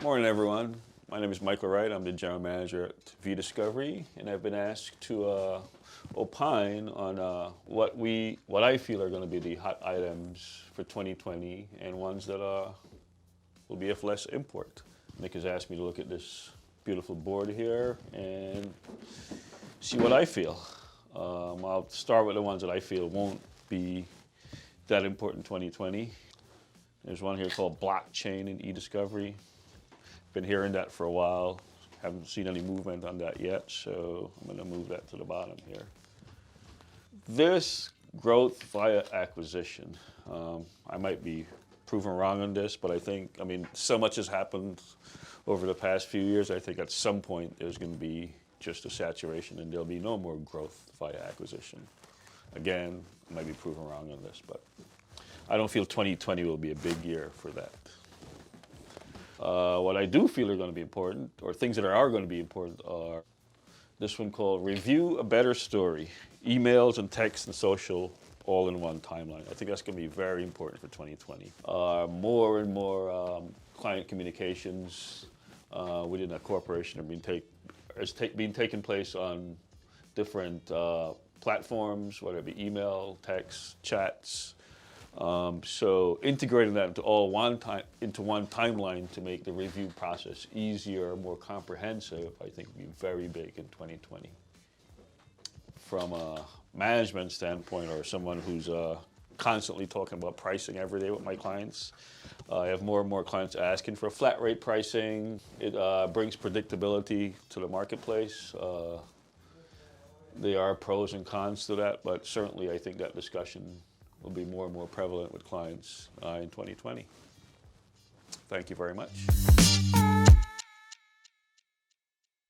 Morning, everyone. My name is Michael Wright. I'm the general manager at V-Discovery, and I've been asked to opine on what I feel are going to be the hot items for 2020 and ones that will be of less import. Nick has asked me to look at this beautiful board here and see what I feel. I'll start with the ones that I feel won't be that important in 2020. There's one here called blockchain in e-discovery. Been hearing that for a while. Haven't seen any movement on that yet, so I'm going to move that to the bottom here. This growth via acquisition. I might be proven wrong on this, but I mean, so much has happened over the past few years. I think at some point there's going to be just a saturation and there'll be no more growth via acquisition. Again, I might be proven wrong on this, but I don't feel 2020 will be a big year for that. What I do feel are going to be important, or things that are going to be important, are this one called Review a Better Story. Emails and text and social all in one timeline. I think that's going to be very important for 2020. More and more client communications within a corporation are being taken place on different platforms, whether it be email, text, chats. So integrating that into one timeline to make the review process easier, more comprehensive, I think will be very big in 2020. From a management standpoint, or someone who's constantly talking about pricing every day with my clients, I have more and more clients asking for flat rate pricing. It brings predictability to the marketplace. There are pros and cons to that, but certainly I think that discussion will be more and more prevalent with clients in 2020. Thank you very much.